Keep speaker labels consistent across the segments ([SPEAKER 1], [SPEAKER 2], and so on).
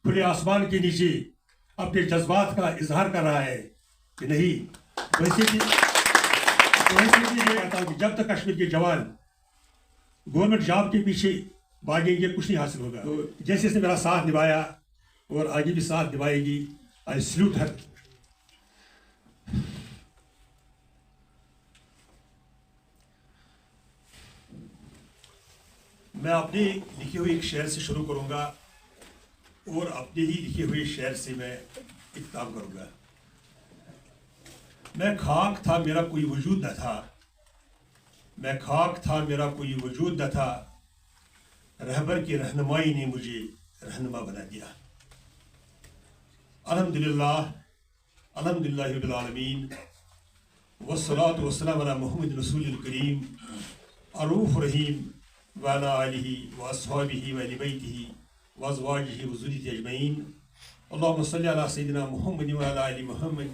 [SPEAKER 1] کھلے آسمان کے نیچے اپنے جذبات کا اظہار کر رہا ہے کہ نہیں. ویسے بھی میں کہتا ہوں کہ جب تک کشمیر کے جوان گورنمنٹ جاب کے پیچھے بھاگیں گے کچھ نہیں حاصل ہوگا. تو جیسے اس نے میرا ساتھ نبھایا اور آگے بھی ساتھ نبھائے گی. آئی سلیوٹ ہر. میں اپنے لکھے ہوئے ایک شعر سے شروع کروں گا اور اپنے ہی لکھے ہوئے شعر سے میں اختتام کروں گا. میں خاک تھا میرا کوئی وجود نہ تھا، میں خاک تھا میرا کوئی وجود نہ تھا، رہبر کی رہنمائی نے مجھے رہنما بنا دیا. الحمدللہ رب العالمین والصلاة والسلام علی محمد رسول الکریم الرؤوف الرحیم وعلی آلہ واصحابہ وآل بیتہ وازواجہ وذریتہ اجمعین. اللہم صلی علی سیدنا محمد وعلی آل محمد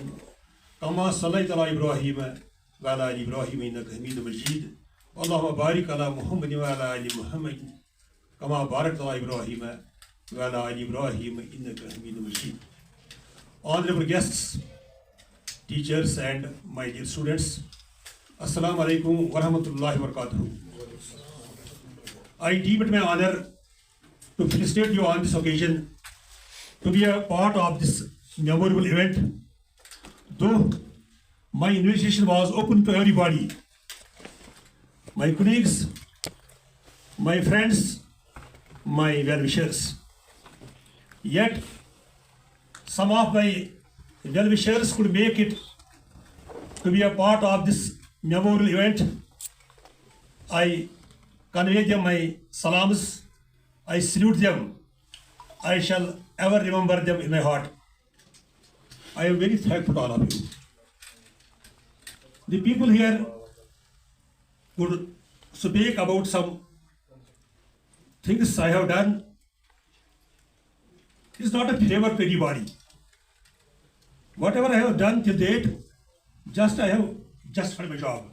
[SPEAKER 1] کما صلیت علی ابراہیم وعلی آل ابراہیم انک حمید مجید. اللہم بارک علی محمد وعلی آل محمد کما بارکت علی ابراہیم وعلی آل ابراہیم انک حمید مجید. Honorable guests, teachers and my dear students, Assalamu alaikum wa rahmatullahi wa barakatuh. I deem it my honor to felicitate you on this occasion to be a part of this memorable event. Though my invitation was open to everybody, my colleagues, my friends, my well-wishers, yet some of my well-wishers could make it to be a part of this memorable event. I convey them my salams. I salute them. I shall ever remember them in my heart. I am very thankful to all of you. The people here would speak about some things I have done. It is not a favor to anybody. Whatever I have done till date, I have justified my job.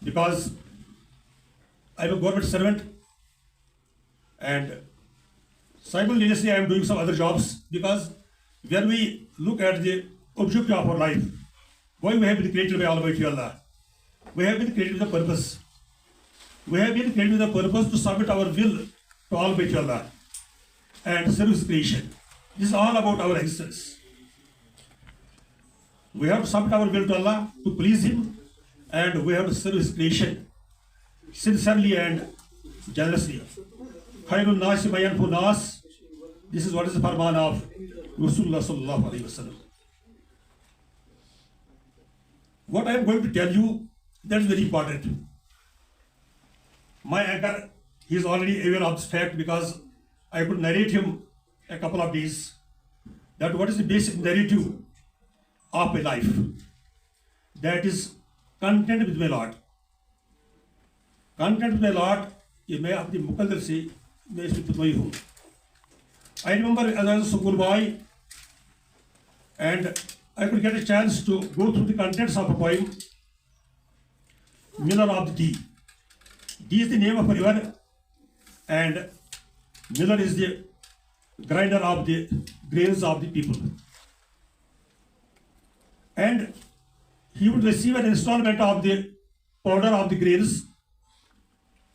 [SPEAKER 1] Because I am a government servant and simultaneously I am doing some other jobs, because when we look at the objective of our life, why we have been created by Almighty Allah, we have been created with a purpose. We have been created with a purpose to submit our will to Almighty Allah and serve His creation. This is all about our existence. We have to submit our will to Allah to please Him, and we have to serve His creation sincerely and generously. Khairun nasi man yanfa'u nas. This is what is the farman of Rasulullah sallallahu alaihi wasallam. What I am going to tell you, that is very important. My anchor, he is already aware of this fact, because I could narrate him a couple of days that what is the basic narrative of my life. That is content with my Lord. Content with my Lord, یہ میں اپنی مقدر سے میں اس میں متوئی ہوں. I remember as I was a school boy and I could get a chance to go through the contents of a poem, Miller of the Tea. Tea is the name of a river and Miller is the grinder of the grains of the people. And he would receive an installment of the powder of the grains,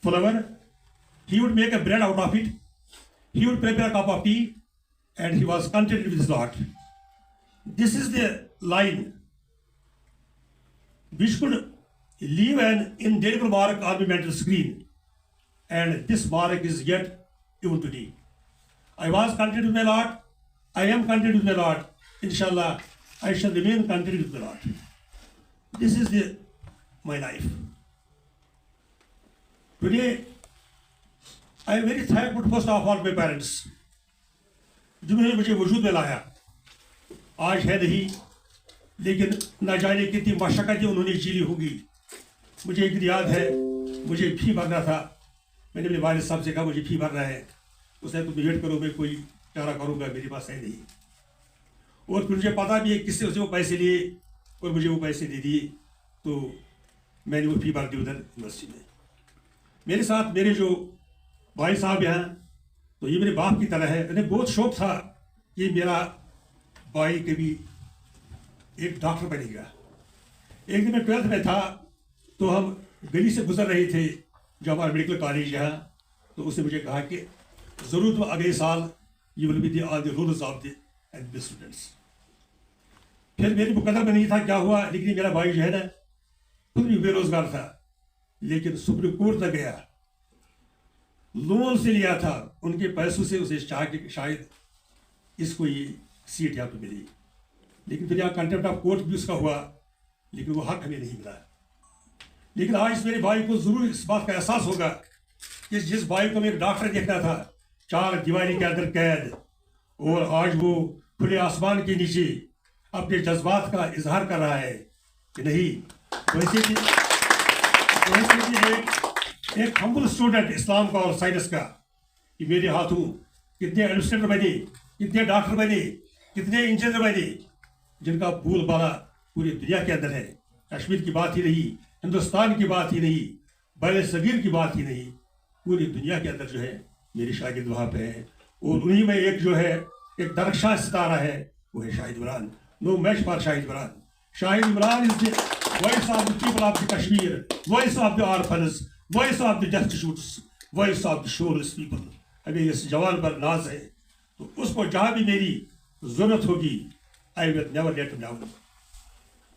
[SPEAKER 1] flour. He would make a bread out of it. He would prepare a cup of tea, and he was contented with his lot. This is the line which could leave an indelible mark on my mental screen, and this mark is yet even today. I was contented with my lot. I am contented with my lot. Inshallah, I shall remain contented with my lot. This is my life. Today, I am very thankful first of all my parents, جنہوں نے مجھے وجود میں لایا. آج ہے نہیں, لیکن نہ جانے کتنی مشقتیں انہوں نے جھیلی ہوں گی. مجھے ایک دن یاد ہے, مجھے فی بھرنا تھا. میں نے اپنے والد صاحب سے کہا مجھے فی بھرنا ہے. اس نے تم ویٹ کرو, میں کوئی چارہ کروں گا, میرے پاس ہے نہیں. اور پھر مجھے پتا بھی ہے کس سے اسے وہ پیسے لیے اور مجھے وہ پیسے دے دیے. تو میں نے وہ فی بھر دی ادھر یونیورسٹی میں. میرے ساتھ میرے جو بھائی صاحب ہیں, تو یہ میرے باپ کی طرح ہے. انہیں بہت شوق تھا کہ میرا بھائی کبھی ایک ڈاکٹر بنے گا. ایک دن میں 12th میں تھا تو ہم گلی سے گزر رہے تھے جو ہمارا میڈیکل کالج ہے, تو اس نے مجھے کہا کہ ضرور تم اگلے سال you will be on the rolls of the students. پھر میری مقدر میں نہیں تھا کیا ہوا, لیکن میرا بھائی جو ہے نا خود بھی بے روزگار تھا, لیکن سپریم کورٹ تک گیا, لون سے لیا تھا, ان کے پیسوں سے اسے چاہ کہ شاید اس کو یہ سیٹ یہاں پہ ملی. لیکن پھر یہاں کنٹمپٹ آف کورٹ بھی اس کا ہوا, لیکن وہ حق ہمیں نہیں ملا. لیکن آج میرے بھائی کو ضرور اس بات کا احساس ہوگا کہ جس بھائی کو میں ایک ڈاکٹر دیکھنا تھا 4 دیواری کے اندر قید, اور آج وہ کھلے آسمان کے نیچے اپنے جذبات کا اظہار کر رہا ہے کہ نہیں. ویسے کہ ایک ہمبل اسٹوڈنٹ اسلام کا اور سائنس کا کہ میرے ہاتھوں کتنے ایڈمنسٹریٹر بنے, کتنے ڈاکٹر بنے, کتنے انجینئر بنے, جن کا بول بالا پوری دنیا کے اندر ہے. کشمیر کی بات ہی نہیں, ہندوستان کی بات ہی نہیں, بر صغیر کی بات ہی نہیں, پوری دنیا کے اندر جو ہے میری شاگرد وہاں پہ ہے. اور انہیں میں ایک جو ہے ایک درخشاں ستارہ ہے, وہ ہے Shahid Imran. No match for Shahid Imran. Shahid Imran is the voice of the people of the Kashmir, voice of the orphans, voice of the destitutes, voice of the shoreless people. ہمیں اس جوان پر ناز ہے, تو اس کو جہاں بھی میری ضرورت ہوگی آئی ول نیور لیٹ ہم ڈاؤن.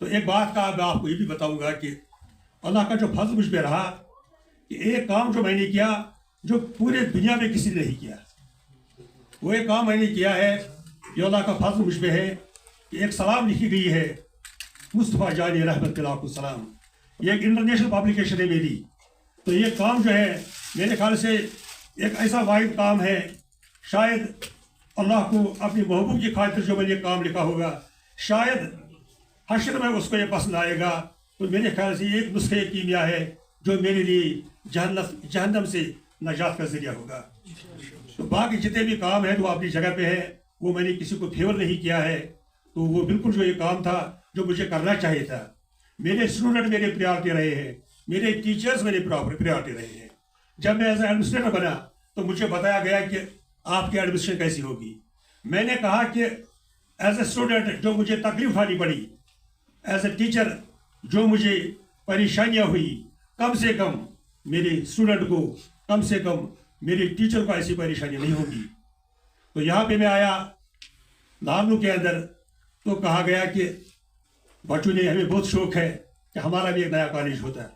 [SPEAKER 1] تو ایک بات کا میں آپ کو یہ بھی بتاؤں گا کہ اللہ کا جو فضل مجھ پہ رہا کہ ایک کام جو میں نے کیا جو پورے دنیا میں کسی نے نہیں کیا, وہ ایک کام میں نے کیا ہے. یہ اللہ کا فضل مجھ پہ ہے کہ ایک سلام لکھی گئی ہے مصطفیٰ جانی رحمت اللہ السلام. یہ ایک انٹرنیشنل پبلیکیشن ہے میری. تو یہ کام جو ہے میرے خیال سے ایک ایسا واحد کام ہے, شاید اللہ کو اپنی محبوب کی خاطر جو میں نے یہ کام لکھا ہوگا, شاید حشر میں اس کو یہ پسند آئے گا. تو میرے خیال سے ایک نسخہ کیمیا ہے جو میرے لیے جہنم سے نجات کا ذریعہ ہوگا. تو باقی جتنے بھی کام ہیں تو اپنی جگہ پہ ہے, وہ میں نے کسی کو فیور نہیں کیا ہے. تو وہ بالکل جو یہ کام تھا جو مجھے کرنا چاہیے تھا. میرے اسٹوڈنٹ میرے پریارٹی رہے ہیں, میرے ٹیچرز میرے پریارٹی رہے ہیں. جب میں ایز اے ایڈمنسٹریٹر بنا تو مجھے بتایا گیا کہ آپ کی ایڈمنسٹریشن کیسی ہوگی. میں نے کہا کہ ایز اے اسٹوڈنٹ جو مجھے تکلیف اٹھانی پڑی, ایز اے ٹیچر جو مجھے پریشانیاں ہوئی, کم سے کم میرے اسٹوڈنٹ کو, کم سے کم میرے ٹیچر کو ایسی پریشانیاں نہیں ہوگی. تو یہاں پہ میں آیا نارنو کے اندر, تو کہا گیا کہ بچوں نے ہمیں بہت شوق ہے کہ ہمارا بھی ایک نیا کالج ہوتا ہے.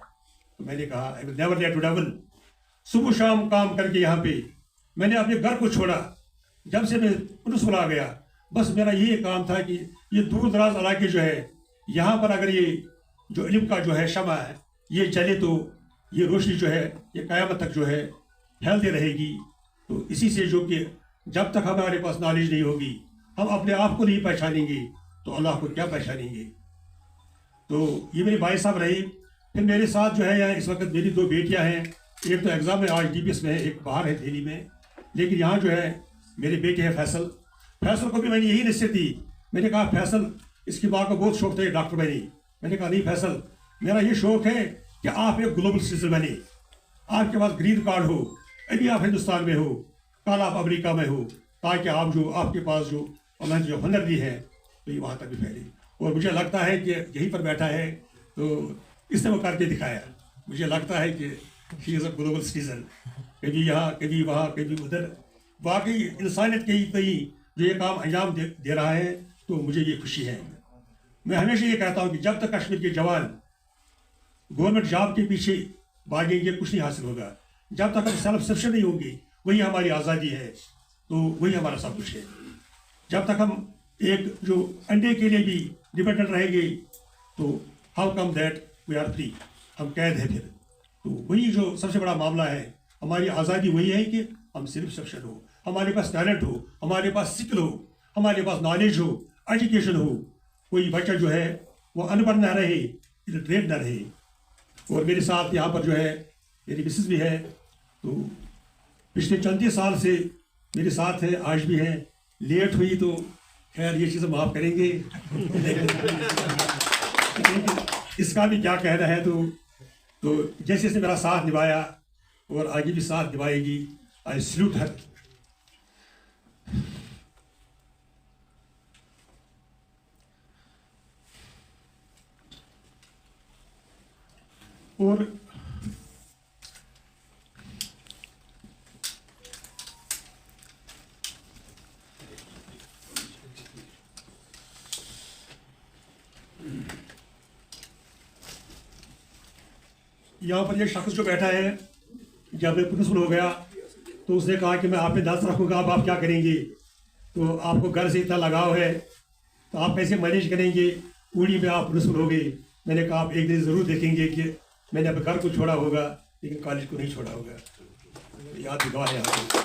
[SPEAKER 1] تو میں نے کہا I will never let to double. صبح شام کام کر کے یہاں پہ میں نے اپنے گھر کو چھوڑا. جب سے میں پولیس آ گیا, بس میرا یہ کام تھا کہ یہ دور دراز علاقے جو ہے یہاں پر اگر یہ جو علم کا جو ہے شمع ہے یہ چلے تو یہ روشنی جو ہے یہ قیامت تک جو ہے پھیلتی رہے گی. تو اسی سے جو کہ جب تک ہمارے پاس نالج نہیں ہوگی, ہم اپنے آپ کو نہیں پہچانیں گے, تو اللہ کو کیا پہچانیں گے. تو یہ میرے بھائی صاحب رہے. پھر میرے ساتھ جو ہے یہاں اس وقت میری 2 بیٹیاں ہیں. ایک تو ایگزام میں آج DPS میں ہے, ایک باہر ہے دہلی میں. لیکن یہاں جو ہے میرے بیٹے ہیں فیصل. فیصل کو بھی میں نے یہی نصیحت دی. میں نے کہا فیصل, اس کی ماں کو بہت شوق تھا ڈاکٹر بنے. میں نے کہا نہیں فیصل, میرا یہ شوق ہے کہ آپ ایک گلوبل سٹیزن بنے. آپ کے پاس گرین کارڈ ہو, ابھی آپ ہندوستان میں ہو, کل آپ امریکہ میں ہو, تاکہ آپ جو آپ کے پاز جو اللہ نے جو ہنر دی ہے تو یہ وہاں تک بھی پھیلے. اور مجھے لگتا ہے کہ یہیں پر بیٹھا ہے تو اس نے وہ کر کے دکھایا. مجھے لگتا ہے کہ ہی از اے گلوبل سٹیزن, کبھی یہاں کبھی وہاں کبھی ادھر. باقی انسانیت کے ہی جو یہ کام انجام دے رہا ہے تو مجھے یہ خوشی ہے. میں ہمیشہ یہ کہتا ہوں کہ جب تک کشمیر کے جوان گورنمنٹ جاب کے پیچھے بھاگیں گے کچھ نہیں حاصل ہوگا. جب تک ہم سیلف سفیشینٹ نہیں ہوں گے, وہی ہماری آزادی ہے, تو وہی ہمارا سب کچھ ہے. جب تک ہم ایک جو انڈے کے لیے بھی ڈپینڈنٹ رہیں گے تو how come that we are free, ہم قید ہیں پھر. تو وہی جو سب سے بڑا معاملہ ہے, ہماری آزادی وہی ہے کہ ہم صرف سفیشینٹ ہو, ہمارے پاس ٹیلنٹ ہو, ہمارے پاس سکل ہو, ہمارے پاس نالج ہو, ایجوکیشن ہو. کوئی بچہ جو ہے وہ ان پڑھ نہ رہے, الٹریٹ نہ رہے. اور میرے ساتھ یہاں پر جو ہے میری مسز بھی ہے, تو پچھلے 34 سال سے میرے ساتھ ہے, آج بھی ہے. لیٹ ہوئی تو خیر یہ چیزیں معاف کریں گے, اس کا بھی کیا کہنا ہے. تو جیسے اس نے میرا ساتھ نبھایا اور آگے بھی ساتھ نبھائے گی. آئی سلیوٹ ہر. اور یہاں پر یہ شخص جو بیٹھا ہے جب میں پرنسپل ہو گیا تو اس نے کہا کہ میں آپ پہ دست رکھوں گا، اب آپ کیا کریں گے؟ تو آپ کو گھر سے اتنا لگاؤ ہے تو آپ کیسے مینیج کریں گے؟ پوری میں آپ پرنسپل ہو گئے. میں نے کہا آپ ایک دن ضرور دیکھیں گے کہ میں نے اپنے گھر کو چھوڑا ہوگا لیکن کالج کو نہیں چھوڑا ہوگا. یاد دعا ہے یہاں پہ.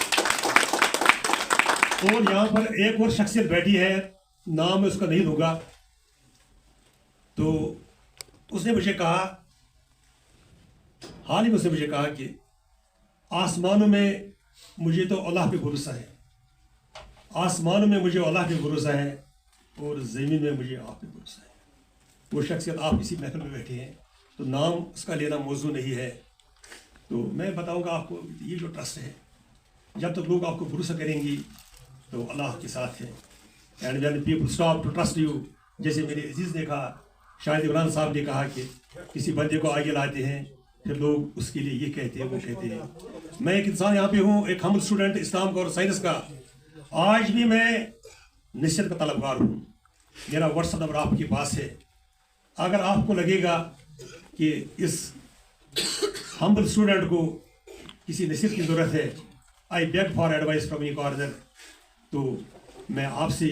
[SPEAKER 1] اور یہاں پر ایک اور شخصیت بیٹھی ہے، نام میں اس کا نہیں لوں گا. تو اس نے مجھے کہا، حال ہی میں اس نے مجھے کہا کہ آسمانوں میں مجھے تو اللہ پہ بھروسہ ہے، آسمانوں میں مجھے اللہ پہ بھروسہ ہے اور زمین میں مجھے آپ پہ بھروسہ ہے. وہ شخصیت آپ اسی محفل میں بیٹھے ہیں تو نام اس کا لینا موضوع نہیں ہے. تو میں بتاؤں گا آپ کو یہ جو ٹرسٹ ہے، جب تک لوگ آپ کو بھروسہ کریں گی تو اللہ کے ساتھ ہے. And when people stop to trust you, جیسے میرے عزیز نے کہا، شاہد عمران صاحب نے کہا کہ کسی بندے کو آگے لاتے ہیں پھر لوگ اس کے لیے یہ کہتے ہیں وہ کہتے ہیں. میں ایک انسان یہاں پہ ہوں، ایک ہم اسٹوڈنٹ اسلام کا اور سائنس کا. آج بھی میں نصیحت کا طلبگار ہوں. میرا واٹس ایپ نمبر آپ کے پاس ہے. اگر آپ کو لگے گا کہ اس ہمبل اسٹوڈنٹ کو کسی نصیحت کی ضرورت ہے، I beg for advice from your corner, تو میں آپ سے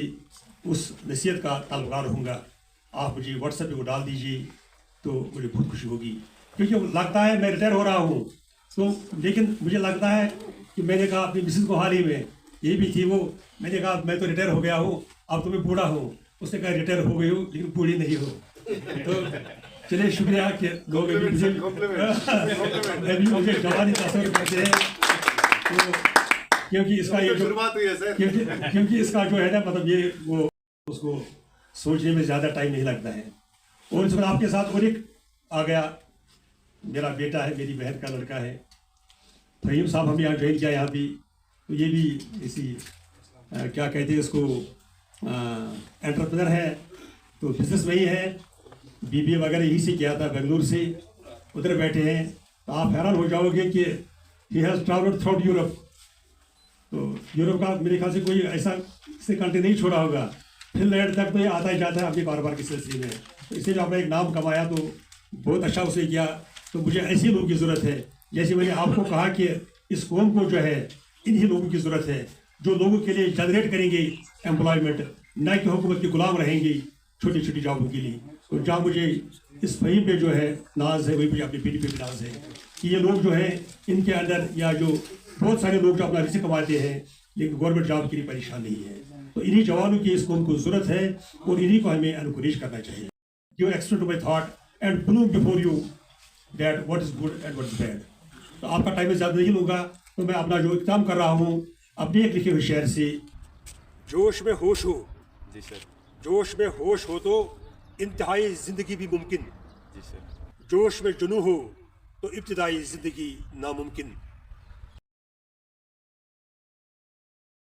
[SPEAKER 1] اس نصیحت کا طلبگار ہوں گا. آپ مجھے واٹس ایپ پہ وہ ڈال دیجیے تو مجھے بہت خوشی ہوگی. کیونکہ لگتا ہے میں ریٹائر ہو رہا ہوں تو، لیکن مجھے لگتا ہے کہ میں نے کہا اپنی مسز کو حال ہی میں یہ بھی تھی، وہ میں نے کہا میں تو ریٹائر ہو گیا ہوں، اب تو میں بوڑھا ہوں. اس نے کہا ریٹائر ہو گئی ہوں لیکن بوڑھی نہیں ہو. تو چلیے شکریہ کہ لوگ ابھی مجھے جوانی تصور کرتے ہیں. تو کیونکہ اس کا یہ کیونکہ اس کا جو ہے نا مطلب یہ وہ اس کو سوچنے میں زیادہ ٹائم نہیں لگتا ہے. اور اس میں آپ کے ساتھ اور ایک آ گیا، میرا بیٹا ہے، میری بہن کا لڑکا ہے، فہیم صاحب. ہم یہاں جوائن کیا یہاں بھی، تو یہ بھی اسی کیا کہتے ہیں اس کو انٹرپرینر ہے، تو بزنس میں ہی ہے. BBA وغیرہ یہیں سے کیا تھا، بنگلور سے. ادھر بیٹھے ہیں تو آپ حیران ہو جاؤ گے کہ he has travelled through Europe. تو یورپ کا میرے خیال سے کوئی ایسا اس نے کنٹری نہیں چھوڑا ہوگا. فن لینڈ تک تو یہ آتا ہی جاتا ہے اپنے کاروبار کے سلسلے میں. تو اس سے جو آپ نے ایک نام کمایا تو بہت اچھا اسے کیا. تو مجھے ایسے لوگوں کی ضرورت ہے، جیسے میں نے آپ کو کہا کہ اس قوم کو جو ہے انہی لوگوں کی ضرورت ہے جو لوگوں کے لیے جنریٹ کریں گے امپلائمنٹ، نہ کہ حکومت کے غلام رہیں گے چھوٹی چھوٹی جابوں کے لیے. تو جہاں مجھے اس فہیم پہ جو ہے ناز ہے، وہی مجھے اپنی بیٹی پہ بھی ناز ہے کہ یہ لوگ جو ہیں ان کے اندر، یا جو بہت سارے لوگ جو اپنا رزق کماتے ہیں لیکن گورنمنٹ جاب کے لیے پریشان نہیں ہے، تو انہی جوانوں کی اس قوم کو ضرورت ہے اور انہی کو ہمیں انکریج کرنا چاہیے. You extend to my thought and bloom before you that what is good and what is bad. تو آپ کا ٹائم میں زیادہ نہیں لوں گا، تو میں اپنا جو اختتام کر رہا ہوں اپنے ایک لکھے ہوئے شعر سے. جوش میں ہوش ہو،
[SPEAKER 2] جی سر.
[SPEAKER 1] جوش میں ہوش ہو تو انتہائی زندگی بھی ممکن.
[SPEAKER 2] جی سر.
[SPEAKER 1] جوش میں جنوں ہو تو ابتدائی زندگی ناممکن.